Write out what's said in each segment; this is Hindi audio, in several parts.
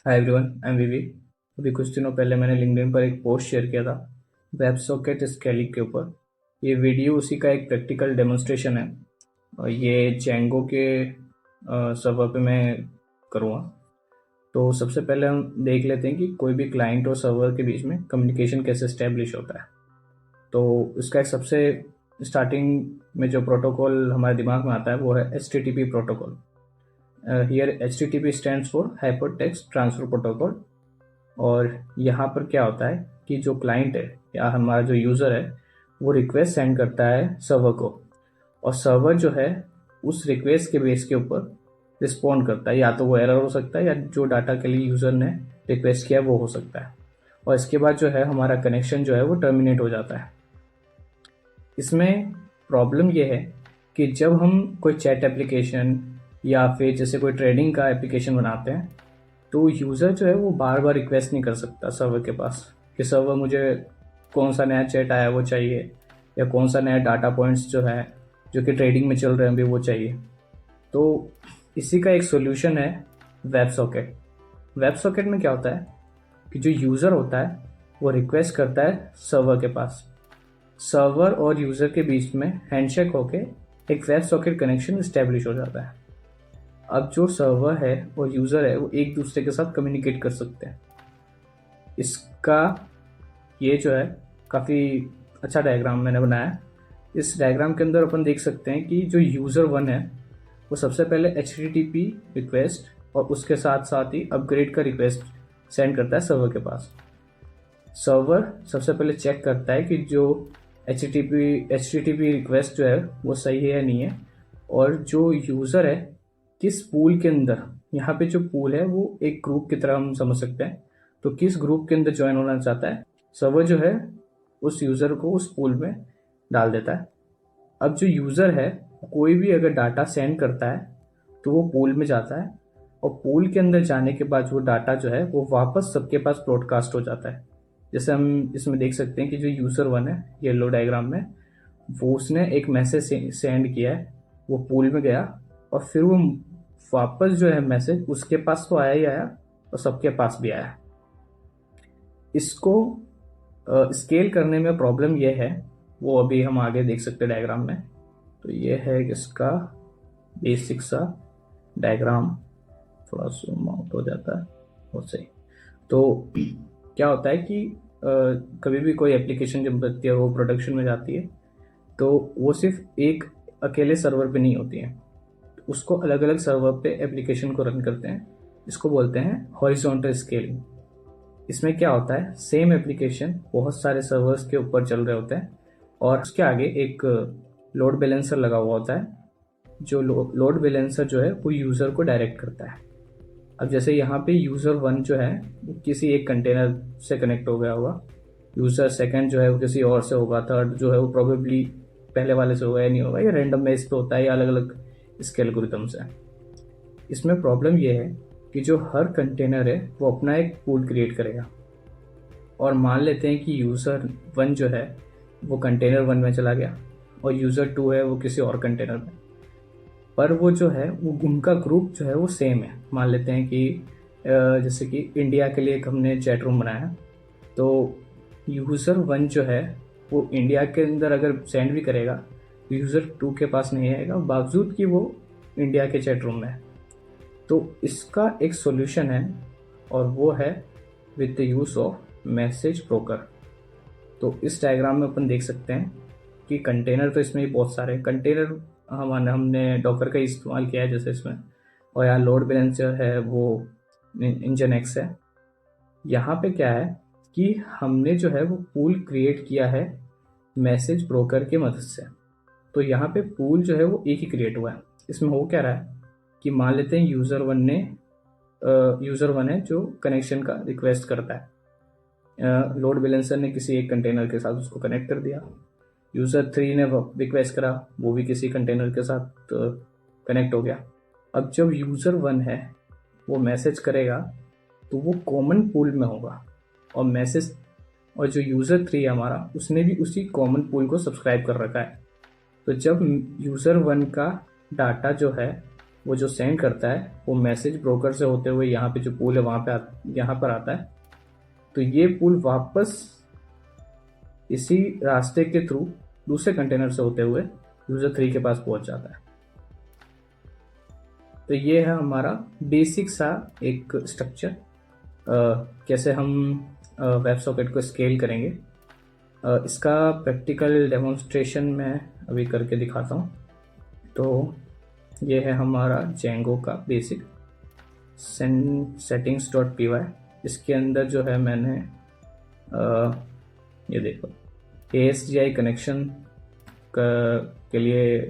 Hi everyone, I am विवी। अभी कुछ दिनों पहले मैंने लिंक्डइन पर एक पोस्ट शेयर किया था वेब सॉकेट स्केलिंग के ऊपर। ये वीडियो उसी का एक प्रैक्टिकल डेमोन्स्ट्रेशन है और ये जेंगो के सर्वर पे मैं करूँगा। तो सबसे पहले हम देख लेते हैं कि कोई भी क्लाइंट और सर्वर के बीच में कम्युनिकेशन कैसे स्टैब्लिश होता है। तो इसका एक सबसे स्टार्टिंग में जो प्रोटोकॉल हमारे दिमाग में आता है वो है HTTP protocol. Here HTTP stands for hyper text transfer protocol. और यहाँ पर क्या होता है कि जो क्लाइंट है या हमारा जो यूज़र है वो रिक्वेस्ट सेंड करता है सर्वर को, और सर्वर जो है उस रिक्वेस्ट के बेस के ऊपर रिस्पॉन्ड करता है। या तो वो एरर हो सकता है या जो डाटा के लिए यूज़र ने रिक्वेस्ट किया वो हो सकता है। और इसके बाद जो है हमारा कनेक्शन जो है वो टर्मिनेट हो जाता है। इसमें प्रॉब्लम ये है कि जब हम कोई चैट एप्लीकेशन या फिर जैसे कोई ट्रेडिंग का एप्लीकेशन बनाते हैं तो यूज़र जो है वो बार बार रिक्वेस्ट नहीं कर सकता सर्वर के पास कि सर्वर मुझे कौन सा नया चैट आया वो चाहिए, या कौन सा नया डाटा पॉइंट्स जो है जो कि ट्रेडिंग में चल रहे हैं अभी वो चाहिए। तो इसी का एक सोल्यूशन है वेब सॉकेट। वेब सॉकेट में क्या होता है कि जो यूज़र होता है वो रिक्वेस्ट करता है सर्वर के पास। सर्वर और यूज़र के बीच में हैंडशेक होके एक वेब सॉकेट कनेक्शन इस्टेब्लिश हो जाता है। अब जो सर्वर है और यूज़र है वो एक दूसरे के साथ कम्युनिकेट कर सकते हैं। इसका ये जो है काफ़ी अच्छा डायग्राम मैंने बनाया है। इस डायग्राम के अंदर अपन देख सकते हैं कि जो यूज़र वन है वो सबसे पहले HTTP रिक्वेस्ट और उसके साथ साथ ही अपग्रेड का रिक्वेस्ट सेंड करता है सर्वर के पास। सर्वर सबसे पहले चेक करता है कि जो HTTP रिक्वेस्ट जो है वो सही है या नहीं है, और जो यूज़र है किस पूल के अंदर, यहाँ पे जो पूल है वो एक ग्रुप की तरह हम समझ सकते हैं, तो किस ग्रुप के अंदर ज्वाइन होना चाहता है सर्वर जो है उस यूज़र को उस पूल में डाल देता है। अब जो यूज़र है कोई भी अगर डाटा सेंड करता है तो वो पूल में जाता है, और पूल के अंदर जाने के बाद वो डाटा जो है वो वापस सबके पास ब्रॉडकास्ट हो जाता है। जैसे हम इसमें देख सकते हैं कि जो यूज़र वन है येलो डायग्राम में, वो उसने एक मैसेज सेंड किया है, वो पूल में गया और फिर वो वापस जो है मैसेज उसके पास तो आया ही आया और सबके पास भी आया। इसको स्केल करने में प्रॉब्लम ये है, वो अभी हम आगे देख सकते हैं डायग्राम में। तो ये है इसका बेसिक सा डायग्राम, थोड़ा जूम आउट हो जाता है बहुत सही। तो क्या होता है कि कभी भी कोई एप्लीकेशन जब बनती है वो प्रोडक्शन में जाती है तो वो सिर्फ एक अकेले सर्वर पे नहीं होती है, उसको अलग अलग सर्वर पे एप्लीकेशन को रन करते हैं। इसको बोलते हैं हॉरिजॉन्टल स्केलिंग। इसमें क्या होता है, सेम एप्लीकेशन बहुत सारे सर्वर्स के ऊपर चल रहे होते हैं और उसके आगे एक लोड बैलेंसर लगा हुआ होता है। जो लोड बैलेंसर जो है वो यूज़र को डायरेक्ट करता है। अब जैसे यहाँ पे यूज़र वन जो है वो किसी एक कंटेनर से कनेक्ट हो गया होगा, यूज़र सेकंड जो है वो किसी और से होगा, थर्ड जो है वो प्रोबेबली पहले वाले से होगा या नहीं होगा, ये रैंडम बेस पे होता है, या अलग अलग इसके एल्गोरिथम्स हैं। इसमें प्रॉब्लम ये है कि जो हर कंटेनर है वो अपना एक पूल क्रिएट करेगा, और मान लेते हैं कि यूज़र वन जो है वो कंटेनर वन में चला गया और यूज़र टू है वो किसी और कंटेनर में, पर वो जो है वो उनका ग्रुप जो है वो सेम है। मान लेते हैं कि जैसे कि इंडिया के लिए एक हमने चैट रूम बनाया, तो यूज़र वन जो है वो इंडिया के अंदर अगर सेंड भी करेगा तो यूज़र टू के पास नहीं आएगा, बावजूद कि वो इंडिया के चैट रूम में है। तो इसका एक सॉल्यूशन है और वो है with the use of message broker. तो इस डायग्राम में अपन देख सकते हैं कि कंटेनर तो इसमें बहुत सारे कंटेनर हमने डॉकर का इस्तेमाल किया है जैसे इसमें, और यहाँ लोड बैलेंसर है वो इंजन एक्स है। यहाँ पे क्या है कि हमने जो है वो पूल क्रिएट किया है मैसेज ब्रोकर की मदद से। तो यहाँ पे पूल जो है वो एक ही क्रिएट हुआ है। इसमें हो क्या रहा है कि मान लेते हैं यूज़र वन है जो कनेक्शन का रिक्वेस्ट करता है, लोड बैलेंसर ने किसी एक कंटेनर के साथ उसको कनेक्ट कर दिया, यूज़र थ्री ने रिक्वेस्ट करा वो भी किसी कंटेनर के साथ कनेक्ट हो गया। अब जब यूज़र वन है वो मैसेज करेगा तो वो कॉमन पूल में होगा, और मैसेज और जो यूज़र थ्री है हमारा उसने भी उसी कॉमन पूल को सब्सक्राइब कर रखा है। तो जब यूज़र वन का डाटा जो है वो जो सेंड करता है वो मैसेज ब्रोकर से होते हुए यहाँ पे जो पूल है वहाँ पे यहाँ पर आता है। तो ये पूल वापस इसी रास्ते के थ्रू दूसरे कंटेनर से होते हुए यूजर 3 के पास पहुंच जाता है। तो ये है हमारा बेसिक सा एक स्ट्रक्चर, कैसे हम वेब सॉकेट को स्केल करेंगे। इसका प्रैक्टिकल डेमोन्स्ट्रेशन मैं अभी करके दिखाता हूँ। तो ये है हमारा जेंगो का बेसिक settings.py। इसके अंदर जो है मैंने ये देखो ASGI कनेक्शन के लिए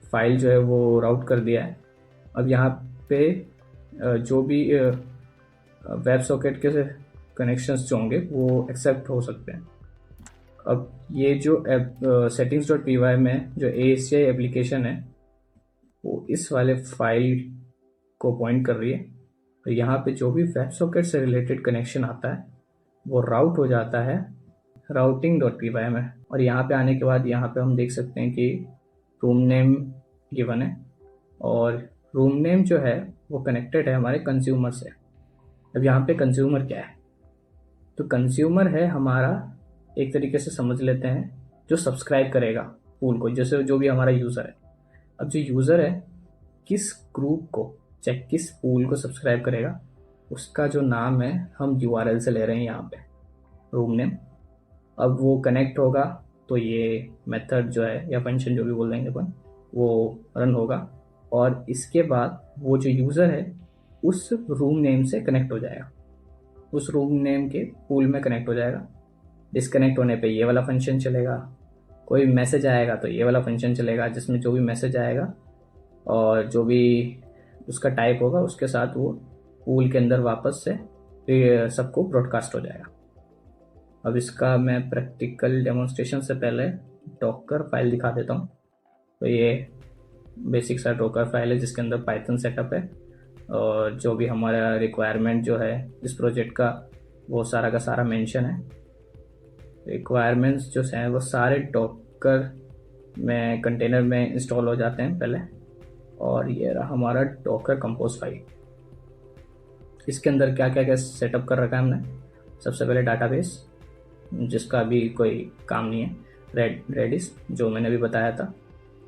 फाइल जो है वो राउट कर दिया है। अब यहाँ पे जो भी वेब सॉकेट के कनेक्शंस जो होंगे वो एक्सेप्ट हो सकते हैं। अब ये जो settings.py में जो ASGI एप्लीकेशन है वो इस वाले फाइल को पॉइंट कर रही है। तो यहाँ पे जो भी वेब सॉकेट से रिलेटेड कनेक्शन आता है वो राउट हो जाता है routing.py में। और यहाँ पे आने के बाद यहाँ पे हम देख सकते हैं कि रूम नेम गिवन है और रूम नेम जो है वो कनेक्टेड है हमारे कंज्यूमर से। अब यहाँ पे कंज्यूमर क्या है? तो कंज्यूमर है हमारा, एक तरीके से समझ लेते हैं, जो सब्सक्राइब करेगा पूल को, जैसे जो भी हमारा यूज़र है। अब जो यूज़र है किस ग्रुप को चाहे किस पूल को सब्सक्राइब करेगा उसका जो नाम है हम URL से ले रहे हैं यहाँ पे, रूम नेम। अब वो कनेक्ट होगा तो ये मेथड जो है या फंक्शन जो भी बोल देंगे अपन वो रन होगा और इसके बाद वो जो यूज़र है उस रूम नेम से कनेक्ट हो जाएगा, उस रूम नेम के पूल में कनेक्ट हो जाएगा। डिस्कनेक्ट होने पे ये वाला फंक्शन चलेगा, कोई मैसेज आएगा तो ये वाला फंक्शन चलेगा जिसमें जो भी मैसेज आएगा और जो भी उसका टाइप होगा उसके साथ वो पूल के अंदर वापस से सबको ब्रॉडकास्ट हो जाएगा। अब इसका मैं प्रैक्टिकल डेमोन्स्ट्रेशन से पहले डॉकर फाइल दिखा देता हूँ। तो ये बेसिक सा डॉकर फाइल है जिसके अंदर पाइथन सेटअप है और जो भी हमारा रिक्वायरमेंट जो है इस प्रोजेक्ट का वो सारा का सारा मेंशन है। रिक्वायरमेंट्स जो हैं वो सारे डॉकर में कंटेनर में इंस्टॉल हो जाते हैं पहले। और ये रहा हमारा डॉकर कंपोज फाइल। इसके अंदर क्या क्या क्या सेटअप कर रखा है हमने। सबसे पहले डाटाबेस जिसका अभी कोई काम नहीं है, रेडिस जो मैंने अभी बताया था,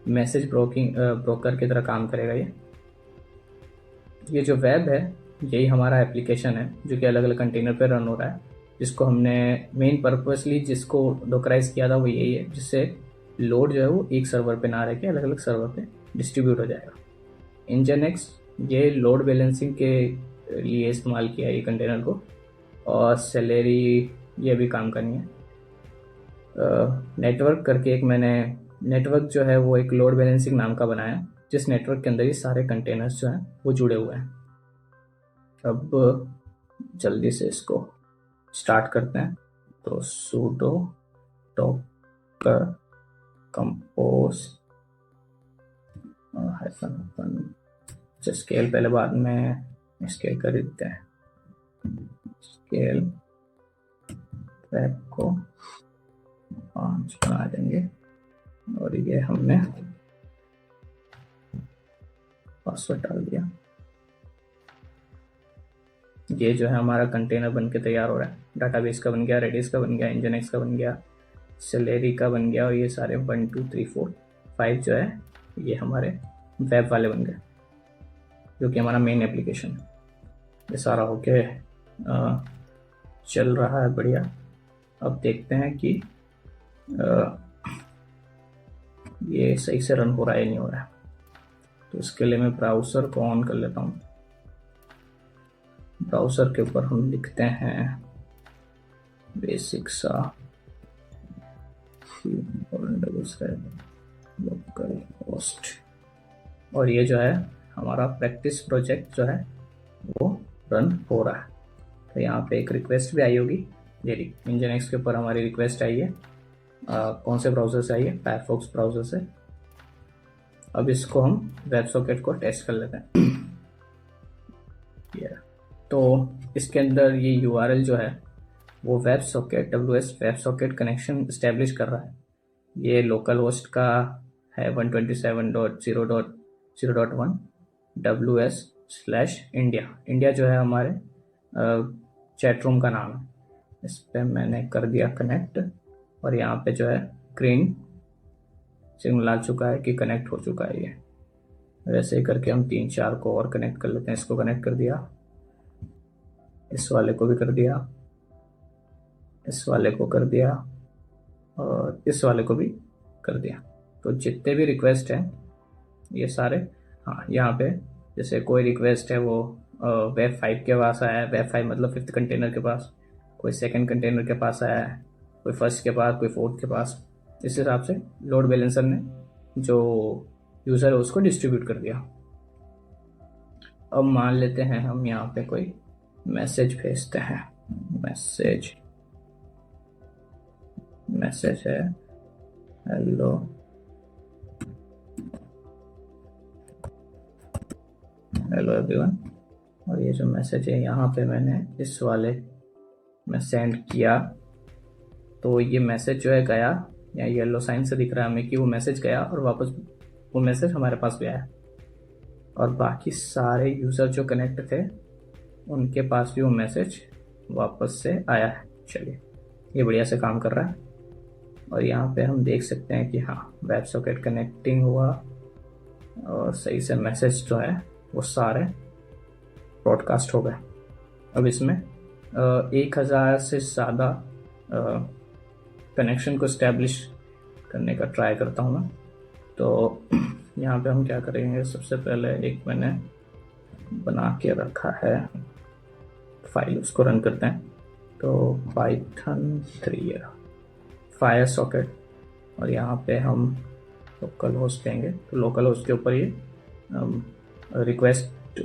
मैसेज ब्रोकर की तरह काम करेगा ये जो वेब है यही हमारा एप्लीकेशन है जो कि अलग अलग कंटेनर पे रन हो रहा है, जिसको हमने मेन पर्पसली जिसको डॉकराइज किया था वो यही है, जिससे लोड जो है वो एक सर्वर पे ना रह के अलग अलग सर्वर पे डिस्ट्रीब्यूट हो जाएगा। इंजनएक्स ये लोड बैलेंसिंग के लिए इस्तेमाल किया है ये कंटेनर को, और सेलेरी ये भी काम करनी है। नेटवर्क करके एक मैंने नेटवर्क जो है वो एक लोड बैलेंसिंग नाम का बनाया जिस नेटवर्क के अंदर ये सारे कंटेनर्स जो हैं वो जुड़े हुए हैं। अब जल्दी से इसको स्टार्ट करते हैं। तो sudo docker compose स्केल पहले बाद में स्केल कर देते हैं। स्केल ट्रैक को 5 बना देंगे और ये हमने पासवर्ड डाल दिया। ये जो है हमारा कंटेनर बन के तैयार हो रहा है। डाटाबेस का बन गया, रेडिस का बन गया, इंजनएक्स का बन गया, सेलेरी का बन गया और ये सारे 1 2 3 4 5 जो है ये हमारे वेब वाले बन गए जो कि हमारा मेन एप्लीकेशन है। ये सारा होके चल रहा है बढ़िया। अब देखते हैं कि ये सही से रन हो रहा है या नहीं हो रहा है। तो इसके लिए मैं ब्राउज़र को ऑन कर लेता हूँ। ब्राउज़र के ऊपर हम लिखते हैं बेसिक सा लोकल होस्ट, और ये जो है हमारा प्रैक्टिस प्रोजेक्ट जो है वो रन हो रहा है। तो यहाँ पे एक रिक्वेस्ट भी आई होगी, ये इंजनएक्स के ऊपर हमारी रिक्वेस्ट आई है। कौन से ब्राउज़र से आई है? फायरफॉक्स ब्राउज़र से। अब इसको हम वेब सॉकेट को टेस्ट कर लेते हैं। तो इसके अंदर ये URL जो है वो web socket AWS web socket connection establish कर रहा है। ये लोकल होस्ट का है 127.0.0.1 WS/India। इंडिया जो है हमारे चैट रूम का नाम है। इस पर मैंने कर दिया कनेक्ट और यहाँ पे जो है ग्रीन सिग्नल आ चुका है कि कनेक्ट हो चुका है ये। वैसे ही करके हम 3-4 को और कनेक्ट कर लेते हैं। इसको कनेक्ट कर दिया, इस वाले को भी कर दिया, इस वाले को कर दिया और इस वाले को भी कर दिया। तो जितने भी रिक्वेस्ट हैं ये सारे, हाँ यहाँ पे जैसे कोई रिक्वेस्ट है वो वेब 5 के पास आया है, वेब 5 मतलब 5th कंटेनर के पास, कोई 2nd कंटेनर के पास आया है, कोई 1st के पास, कोई 4th के पास। इस हिसाब से लोड बैलेंसर ने जो यूज़र है उसको डिस्ट्रीब्यूट कर दिया। अब मान लेते हैं हम यहाँ पे कोई मैसेज भेजते हैं। मैसेज है हेलो एवरीवन, और ये जो मैसेज है यहाँ पे मैंने इस वाले में सेंड किया, तो ये मैसेज जो है गया, या येलो साइन से दिख रहा है हमें कि वो मैसेज गया और वापस वो मैसेज हमारे पास भी आया। और बाकी सारे यूज़र जो कनेक्ट थे उनके पास भी वो मैसेज वापस से आया है। चलिए, ये बढ़िया से काम कर रहा है। और यहाँ पे हम देख सकते हैं कि हाँ, वेब सॉकेट कनेक्टिंग हुआ और सही से मैसेज जो है वो सारे ब्रॉडकास्ट हो गए। अब इसमें 1000 से ज़्यादा कनेक्शन को इस्टेब्लिश करने का ट्राई करता हूँ मैं। तो यहाँ पे हम क्या करेंगे, सबसे पहले एक मैंने बना के रखा है फाइल, उसको रन करते हैं। तो पाइथन 3 फायर सॉकेट, और यहाँ पे हम लोकल होस्ट देंगे। तो लोकल होस्ट के ऊपर ये रिक्वेस्ट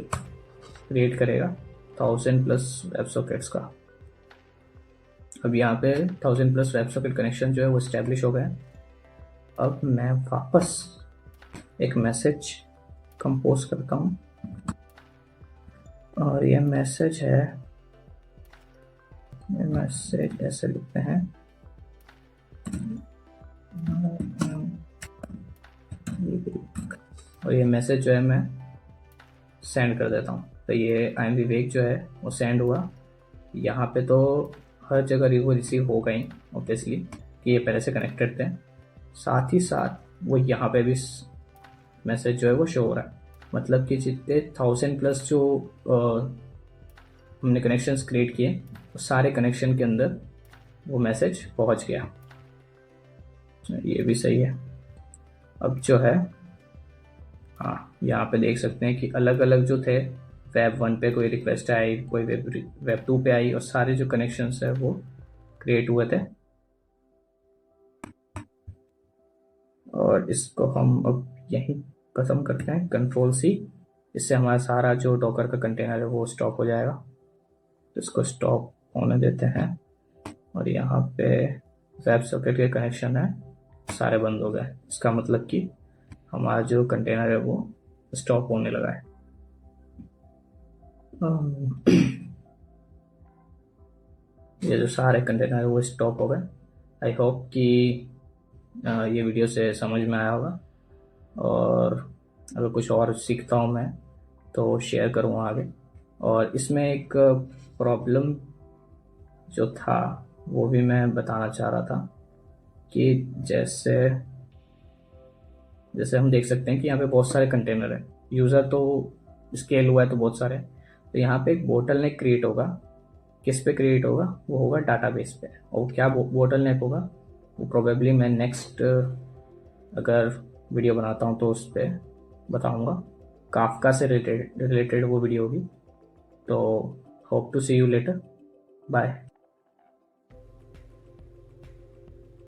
क्रिएट करेगा 1000+ वेब सॉकेट्स का। अब यहाँ पे 1000+ वेब सॉकेट कनेक्शन जो है वो इस्टेब्लिश हो गए। अब मैं वापस एक मैसेज कंपोज करता हूँ और ये मैसेज है, ये मैसेज ऐसे लिखते हैं और ये मैसेज जो है मैं सेंड कर देता हूँ। तो ये आई एम विवेक जो है वो सेंड हुआ। यहाँ पे तो हर जगह वो रिसीव हो गई ऑब्वियसली कि ये पहले से कनेक्टेड थे। साथ ही साथ वो यहाँ पे भी मैसेज जो है वो शो हो रहा है, मतलब कि जितने 1000+ जो हमने कनेक्शंस क्रिएट किए वो सारे कनेक्शन के अंदर वो मैसेज पहुँच गया। ये भी सही है। अब जो है, हाँ यहाँ पे देख सकते हैं कि अलग अलग जो थे, वेब 1 पे कोई रिक्वेस्ट आई, कोई वेब 2 पे आई, और सारे जो कनेक्शंस है वो क्रिएट हुए थे। और इसको हम अब यहीं खत्म करते हैं, Ctrl+C। इससे हमारा सारा जो डॉकर का कंटेनर है वो स्टॉप हो जाएगा। तो इसको स्टॉप होने देते हैं और यहाँ पे वेब सॉकेट के कनेक्शन है सारे बंद हो गए। इसका मतलब कि हमारा जो कंटेनर है वो स्टॉप होने लगा है। ये जो सारे कंटेनर है वो स्टॉप हो गए। आई होप कि ये वीडियो से समझ में आया होगा, और अगर कुछ और सीखता हूँ मैं तो शेयर करूँगा आगे। और इसमें एक प्रॉब्लम जो था वो भी मैं बताना चाह रहा था कि जैसे हम देख सकते हैं कि यहाँ पे बहुत सारे कंटेनर हैं, यूज़र तो स्केल हुआ है तो बहुत सारे। तो यहाँ पे एक बोटलनेक क्रिएट होगा। किस पे क्रिएट होगा? वो होगा डाटाबेस पे। और क्या बोटलनेक होगा वो प्रोबेबली मैं नेक्स्ट अगर वीडियो बनाता हूँ तो उस पर बताऊँगा। काफका से रिलेटेड वो वीडियो होगी। तो hope to see you later, bye.